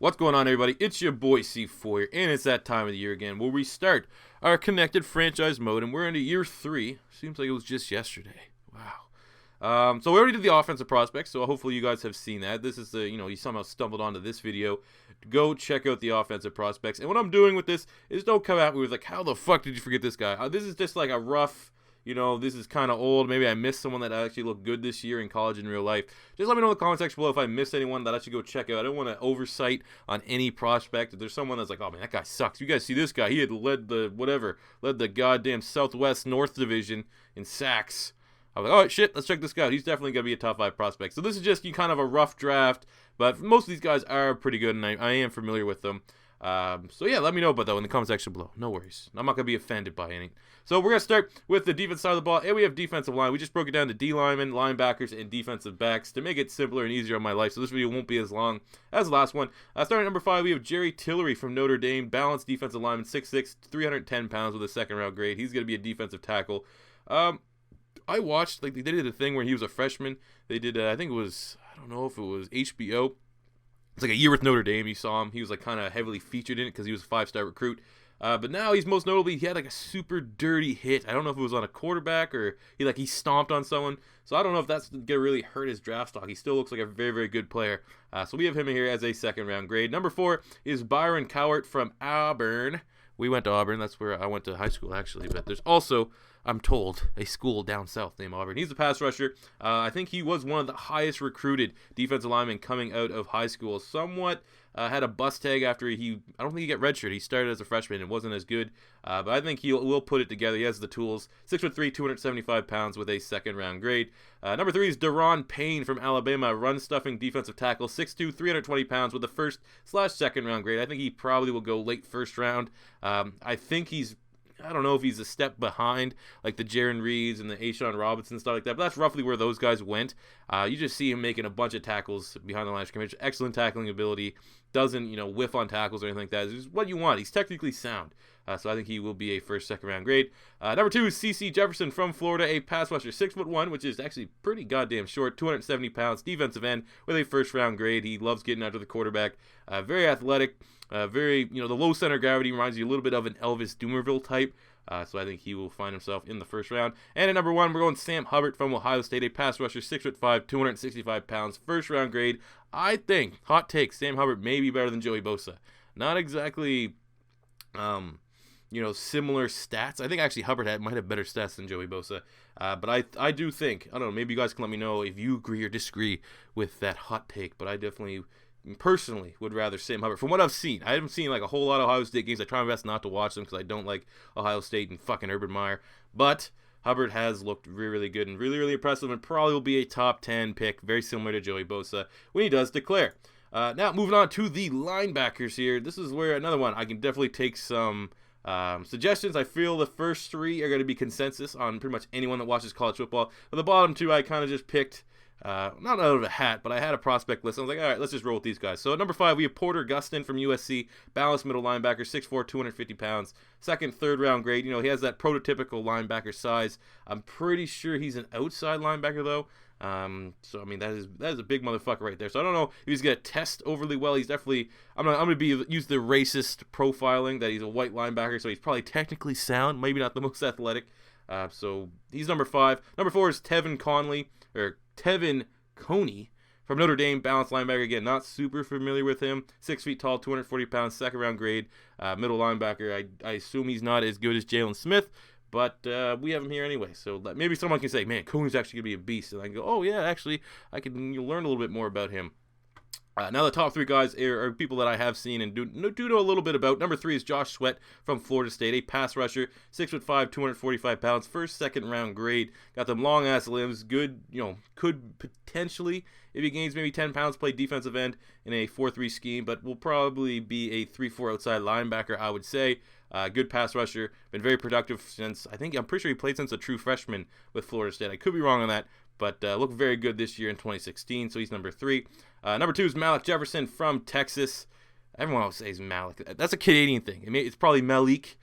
What's going on, everybody? It's your boy C4, and it's that time of the year again where we start our connected franchise mode, and we're into year 3. Seems like it was just yesterday. Wow. So we already did the offensive prospects, so hopefully you guys have seen that. This is the, you somehow stumbled onto this video. Go check out the offensive prospects. And what I'm doing with this is don't come at me with, like, how the fuck did you forget this guy? This is just like a rough... this is kind of old. Maybe I missed someone that actually looked good this year in college and real life. Just let me know in the comment section below if I missed anyone that I should go check out. I don't want to oversight on any prospect. If there's someone that's like, oh man, that guy sucks. You guys see this guy? He had led the goddamn Southwest North Division in sacks. I was like, all right, shit, let's check this guy out. He's definitely going to be a top 5 prospect. So this is just kind of a rough draft, but most of these guys are pretty good, and I am familiar with them. So yeah, let me know about that in the comment section below. No worries. I'm not going to be offended by any. So we're going to start with the defense side of the ball, and we have defensive line. We just broke it down to D linemen, linebackers, and defensive backs to make it simpler and easier on my life, so this video won't be as long as the last one. Starting at number 5, we have Jerry Tillery from Notre Dame, balanced defensive lineman, 6'6", 310 pounds with a second-round grade. He's going to be a defensive tackle. I watched, they did a thing where he was a freshman. They did, I think it was, I don't know if it was HBO. It's like a year with Notre Dame. You saw him. He was kind of heavily featured in it because he was a 5-star recruit. But now he's most notably, he had a super dirty hit. I don't know if it was on a quarterback or he stomped on someone. So I don't know if that's going to really hurt his draft stock. He still looks like a very, very good player. So we have him in here as a second-round grade. Number 4 is Byron Cowart from Auburn. We went to Auburn. That's where I went to high school, actually. But there's also, I'm told, a school down south named Auburn. He's a pass rusher. I think he was one of the highest recruited defensive linemen coming out of high school. Somewhat had a bust tag after I don't think he got redshirted. He started as a freshman and wasn't as good. But I think will put it together. He has the tools. 6'3", 275 pounds with a second-round grade. Number 3 is DaRon Payne from Alabama, run-stuffing defensive tackle, 6'2", 320 pounds with a first/second-round grade. I think he probably will go late first round. I think I don't know if he's a step behind like the Jaron Reeds and the A'Shawn Robinson and stuff like that, but that's roughly where those guys went. You just see him making a bunch of tackles behind the line of scrimmage. Excellent tackling ability. Doesn't, whiff on tackles or anything like that. It's just what you want. He's technically sound. So I think he will be a second-round grade. Number 2 is Cece Jefferson from Florida, a pass rusher, 6'1", which is actually pretty goddamn short, 270 pounds, defensive end with a first-round grade. He loves getting after the quarterback. Very athletic. The low center of gravity reminds you a little bit of an Elvis Dumervil type. So I think he will find himself in the first round. And at number 1, we're going Sam Hubbard from Ohio State, a pass rusher, 6'5", 265 pounds, first-round grade. I think, hot take, Sam Hubbard may be better than Joey Bosa. Not exactly, similar stats. I think actually Hubbard might have better stats than Joey Bosa. But I do think, I don't know, maybe you guys can let me know if you agree or disagree with that hot take. But I definitely, personally, would rather Sam Hubbard. From what I've seen, I haven't seen a whole lot of Ohio State games. I try my best not to watch them because I don't like Ohio State and fucking Urban Meyer. But Hubbard has looked really, really good and really, really impressive and probably will be a top 10 pick, very similar to Joey Bosa when he does declare. Now, moving on to the linebackers here. This is where another one I can definitely take some suggestions. I feel the first 3 are going to be consensus on pretty much anyone that watches college football. But the bottom 2 I kind of just picked, not out of a hat, but I had a prospect list. I was like, all right, let's just roll with these guys. So at number 5, we have Porter Gustin from USC, balanced middle linebacker, 6'4", 250 pounds, second, third-round grade. He has that prototypical linebacker size. I'm pretty sure he's an outside linebacker, though. So I mean that is a big motherfucker right there. So I don't know if he's gonna test overly well. He's definitely I'm gonna use the racist profiling that he's a white linebacker, so he's probably technically sound, maybe not the most athletic. So he's number 5. Number 4 is Tevin Coney from Notre Dame, balanced linebacker. Again, not super familiar with him. 6 feet tall, 240 pounds, second-round grade, middle linebacker. I assume he's not as good as Jalen Smith. But we have him here anyway, so maybe someone can say, man, Coney's actually going to be a beast. And I can go, oh, yeah, actually, I can learn a little bit more about him. Now the top 3 guys are people that I have seen and do know a little bit about. Number 3 is Josh Sweat from Florida State, a pass rusher, 6'5", 245 pounds, second-round grade. Got them long-ass limbs, good, could potentially, if he gains maybe 10 pounds, play defensive end in a 4-3 scheme, but will probably be a 3-4 outside linebacker, I would say. Good pass rusher, been very productive since, I'm pretty sure he played since a true freshman with Florida State. I could be wrong on that, but looked very good this year in 2016, so he's number 3. Number 2 is Malik Jefferson from Texas. Everyone always says Malik. That's a Canadian thing. It's probably Malik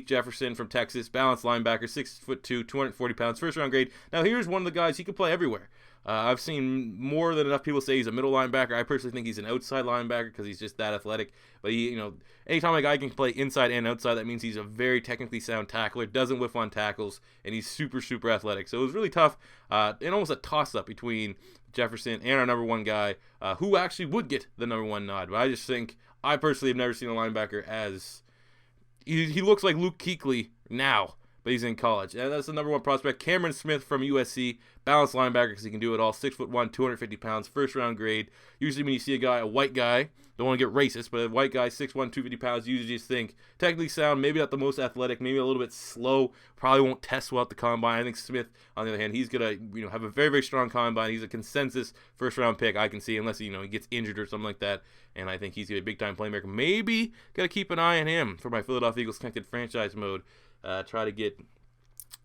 Jefferson from Texas, balanced linebacker, 6'2", 240 pounds, first-round grade. Now here's one of the guys, he can play everywhere. I've seen more than enough people say he's a middle linebacker. I personally think he's an outside linebacker because he's just that athletic. But anytime a guy can play inside and outside, that means he's a very technically sound tackler, doesn't whiff on tackles, and he's super, super athletic. So it was really tough and almost a toss-up between Jefferson and our number one guy, who actually would get the number one nod. But I just think, I personally have never seen a linebacker as... He looks like Luke Kuechly now, but he's in college. And that's the number one prospect, Cameron Smith from USC. Balanced linebacker because he can do it all. 6'1", 250 pounds, first-round grade. Usually when you see a white guy, don't want to get racist, but a white guy, 6'1", 250 pounds, usually just think technically sound, maybe not the most athletic, maybe a little bit slow, probably won't test well at the combine. I think Smith, on the other hand, he's going to have a very, very strong combine. He's a consensus first-round pick, I can see, unless he gets injured or something like that. And I think he's going to be a big-time playmaker. Maybe got to keep an eye on him for my Philadelphia Eagles Connected franchise mode. Try to get...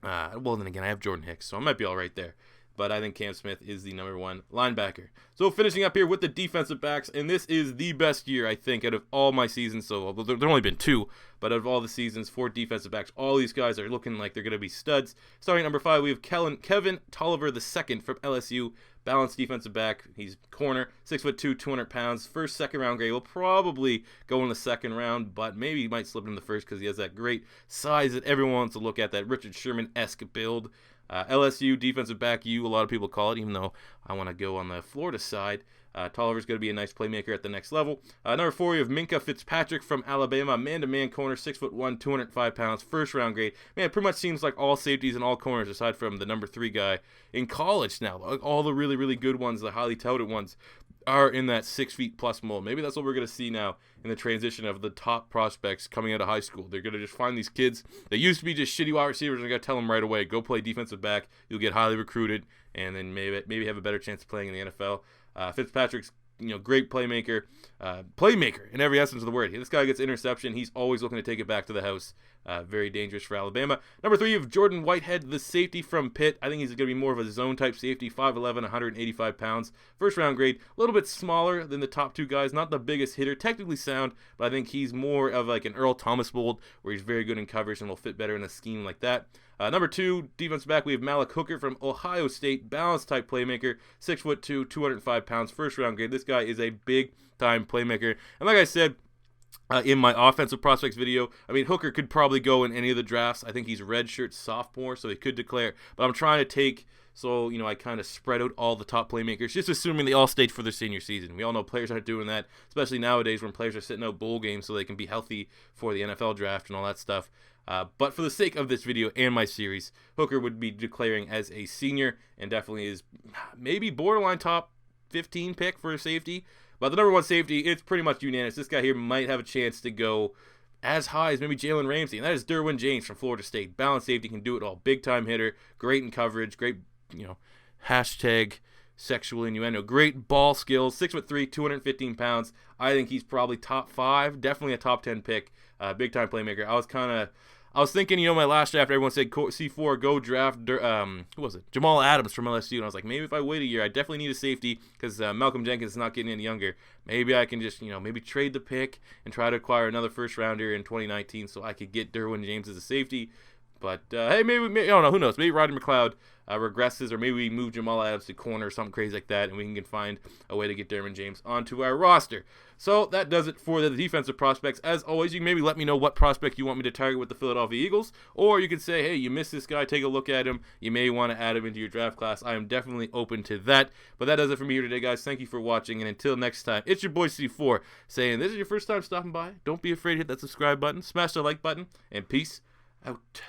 well, then again, I have Jordan Hicks, so I might be all right there. But I think Cam Smith is the number one linebacker. So finishing up here with the defensive backs, and this is the best year, I think, out of all my seasons. So there have only been 2, but out of all the seasons, 4 defensive backs, all these guys are looking like they're going to be studs. Starting at number 5, we have Kevin Tolliver II from LSU, balanced defensive back. He's corner, 6'2", 200 pounds. First, second round grade. Will probably go in the second round, but maybe he might slip in the first because he has that great size that everyone wants to look at, that Richard Sherman-esque build. LSU defensive back U, a lot of people call it, even though I want to go on the Florida side. Tolliver's going to be a nice playmaker at the next level. Number 4, we have Minkah Fitzpatrick from Alabama, man-to-man corner, 6'1", 205 pounds, first-round grade. Man, it pretty much seems like all safeties and all corners, aside from the number 3 guy in college now. All the really, really good ones, the highly touted ones, are in that 6 feet plus mold. Maybe that's what we're going to see now in the transition of the top prospects coming out of high school. They're going to just find these kids that used to be just shitty wide receivers, and they're going to tell them right away, go play defensive back. You'll get highly recruited, and then maybe have a better chance of playing in the NFL. Fitzpatrick's great playmaker in every essence of the word. This guy gets interception. He's always looking to take it back to the house. Very dangerous for Alabama. Number 3, you have Jordan Whitehead, the safety from Pitt. I think he's going to be more of a zone-type safety, 5'11", 185 pounds. First-round grade, a little bit smaller than the top 2 guys. Not the biggest hitter, technically sound, but I think he's more of like an Earl Thomas mold, where he's very good in coverage and will fit better in a scheme like that. Number 2, defensive back, we have Malik Hooker from Ohio State, balanced-type playmaker, 6'2", 205 pounds, first-round grade. This guy is a big-time playmaker. And like I said, in my offensive prospects video, Hooker could probably go in any of the drafts. I think he's redshirt sophomore, so he could declare. But I'm trying to take, I kind of spread out all the top playmakers, just assuming they all stayed for their senior season. We all know players aren't doing that, especially nowadays when players are sitting out bowl games so they can be healthy for the NFL draft and all that stuff. But for the sake of this video and my series, Hooker would be declaring as a senior and definitely is maybe borderline top 15 pick for a safety. But the number 1 safety, it's pretty much unanimous. This guy here might have a chance to go as high as maybe Jalen Ramsey, and that is Derwin James from Florida State. Balanced safety, can do it all. Big-time hitter, great in coverage, great, hashtag sexual innuendo, great ball skills, 6'3", 215 pounds. I think he's probably top 5, definitely a top 10 pick, big-time playmaker. I was thinking, my last draft, everyone said C4, go draft, who was it? Jamal Adams from LSU. And I was like, maybe if I wait a year, I definitely need a safety because Malcolm Jenkins is not getting any younger. Maybe I can just, maybe trade the pick and try to acquire another first rounder in 2019 so I could get Derwin James as a safety. But, hey, maybe, I don't know, who knows? Maybe Rodney McLeod regresses, or maybe we move Jamal Adams to corner or something crazy like that, and we can find a way to get Derwin James onto our roster. So that does it for the defensive prospects. As always, you can maybe let me know what prospect you want me to target with the Philadelphia Eagles, or you could say, hey, you missed this guy, take a look at him. You may want to add him into your draft class. I am definitely open to that. But that does it for me here today, guys. Thank you for watching, and until next time, it's your boy C4 saying, this is your first time stopping by. Don't be afraid to hit that subscribe button, smash the like button, and peace out.